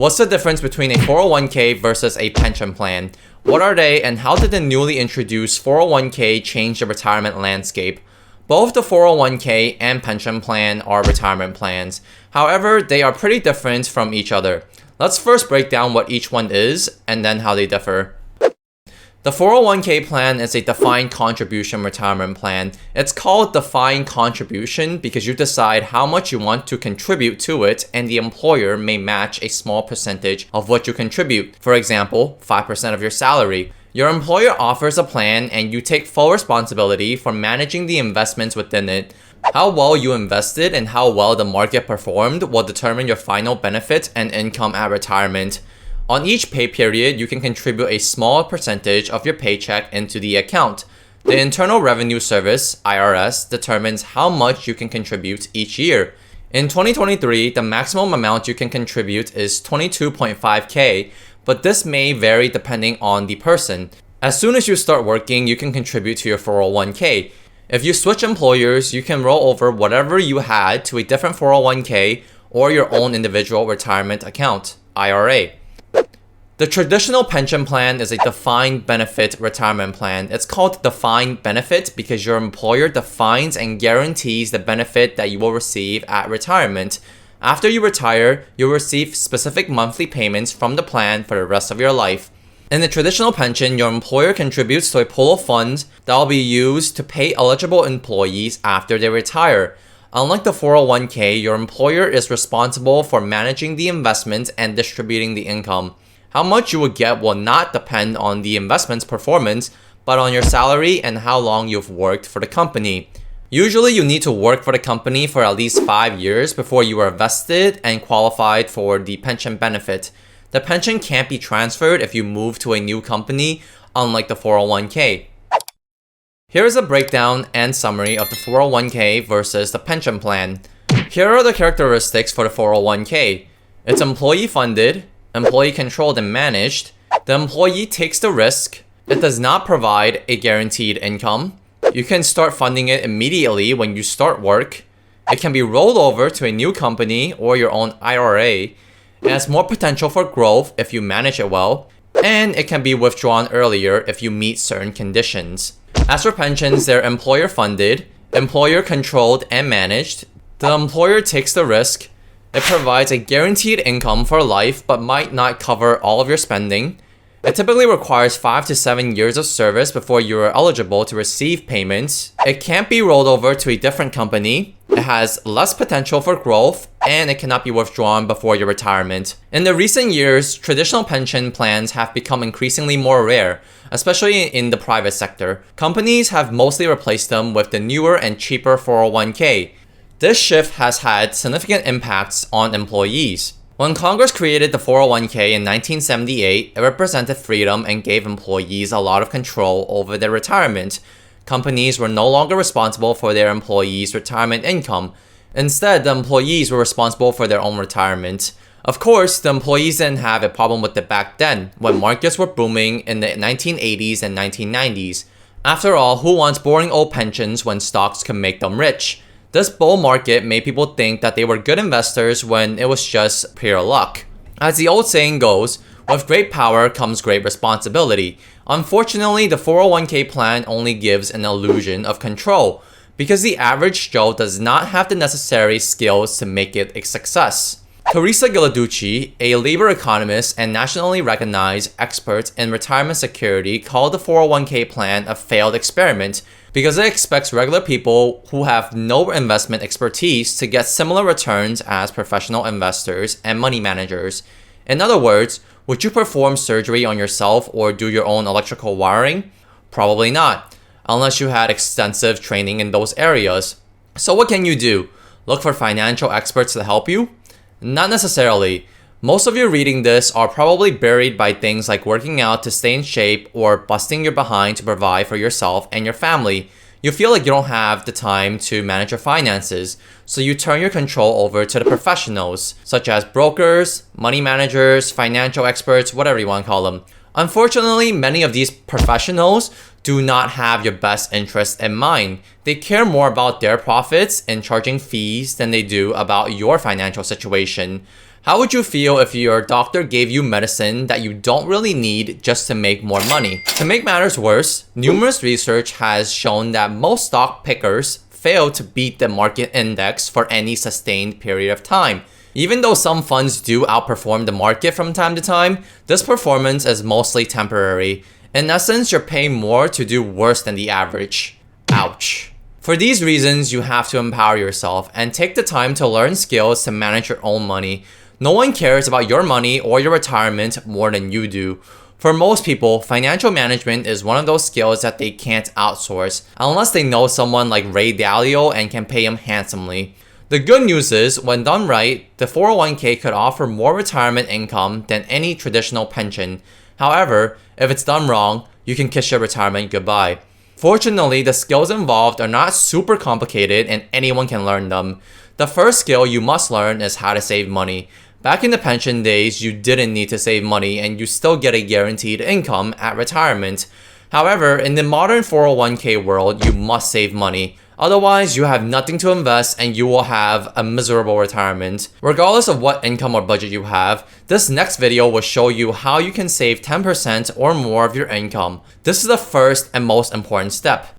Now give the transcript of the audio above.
What's the difference between a 401k versus a pension plan? What are they, and how did the newly introduced 401k change the retirement landscape? Both the 401k and pension plan are retirement plans. However, they are pretty different from each other. Let's first break down what each one is and then how they differ. The 401k plan is a defined contribution retirement plan. It's called defined contribution because you decide how much you want to contribute to it, and the employer may match a small percentage of what you contribute. For example, 5% of your salary. Your employer offers a plan and you take full responsibility for managing the investments within it. How well you invested and how well the market performed will determine your final benefit and income at retirement. On each pay period, you can contribute a small percentage of your paycheck into the account. The Internal Revenue Service, IRS, determines how much you can contribute each year. In 2023, the maximum amount you can contribute is $22.5K, but this may vary depending on the person. As soon as you start working, you can contribute to your 401k. If you switch employers, you can roll over whatever you had to a different 401k or your own individual retirement account, IRA. The traditional pension plan is a defined benefit retirement plan. It's called defined benefit because your employer defines and guarantees the benefit that you will receive at retirement. After you retire, you'll receive specific monthly payments from the plan for the rest of your life. In the traditional pension, your employer contributes to a pool of funds that will be used to pay eligible employees after they retire. Unlike the 401k, your employer is responsible for managing the investments and distributing the income. How much you will get will not depend on the investment's performance, but on your salary and how long you've worked for the company. Usually, you need to work for the company for at least 5 years before you are vested and qualified for the pension benefit. The pension can't be transferred if you move to a new company, unlike the 401k. Here is a breakdown and summary of the 401k versus the pension plan. Here are the characteristics for the 401k. It's employee funded, employee controlled and managed. The employee takes the risk. It does not provide a guaranteed income. You can start funding it immediately when you start work. It can be rolled over to a new company or your own IRA. It has more potential for growth if you manage it well. And it can be withdrawn earlier if you meet certain conditions. As for pensions, they're employer funded, employer controlled and managed. The employer takes the risk. It provides a guaranteed income for life but might not cover all of your spending. It typically requires 5 to 7 years of service before you are eligible to receive payments. It can't be rolled over to a different company. It has less potential for growth, and it cannot be withdrawn before your retirement. In the recent years, traditional pension plans have become increasingly more rare, especially in the private sector. Companies have mostly replaced them with the newer and cheaper 401k. This shift has had significant impacts on employees. When Congress created the 401k in 1978, it represented freedom and gave employees a lot of control over their retirement. Companies were no longer responsible for their employees' retirement income. Instead, the employees were responsible for their own retirement. Of course, the employees didn't have a problem with it back then, when markets were booming in the 1980s and 1990s. After all, who wants boring old pensions when stocks can make them rich? This bull market made people think that they were good investors when it was just pure luck. As the old saying goes, with great power comes great responsibility. Unfortunately, the 401k plan only gives an illusion of control because the average Joe does not have the necessary skills to make it a success. Teresa Giladucci, a labor economist and nationally recognized expert in retirement security, called the 401k plan a failed experiment because it expects regular people who have no investment expertise to get similar returns as professional investors and money managers. In other words, would you perform surgery on yourself or do your own electrical wiring? Probably not, unless you had extensive training in those areas. So what can you do? Look for financial experts to help you? Not necessarily. Most of you reading this are probably buried by things like working out to stay in shape or busting your behind to provide for yourself and your family. You feel like you don't have the time to manage your finances, so you turn your control over to the professionals, such as brokers, money managers, financial experts, whatever you want to call them. Unfortunately, many of these professionals do not have your best interest in mind. They care more about their profits and charging fees than they do about your financial situation. How would you feel if your doctor gave you medicine that you don't really need just to make more money? To make matters worse, numerous research has shown that most stock pickers fail to beat the market index for any sustained period of time. Even though some funds do outperform the market from time to time, this performance is mostly temporary. In essence, you're paying more to do worse than the average. Ouch. For these reasons, you have to empower yourself and take the time to learn skills to manage your own money. No one cares about your money or your retirement more than you do. For most people, financial management is one of those skills that they can't outsource unless they know someone like Ray Dalio and can pay him handsomely. The good news is, when done right, the 401k could offer more retirement income than any traditional pension. However, if it's done wrong, you can kiss your retirement goodbye. Fortunately, the skills involved are not super complicated and anyone can learn them. The first skill you must learn is how to save money. Back in the pension days, you didn't need to save money and you still get a guaranteed income at retirement. However, in the modern 401k world, you must save money. Otherwise, you have nothing to invest and you will have a miserable retirement. Regardless of what income or budget you have, this next video will show you how you can save 10% or more of your income. This is the first and most important step.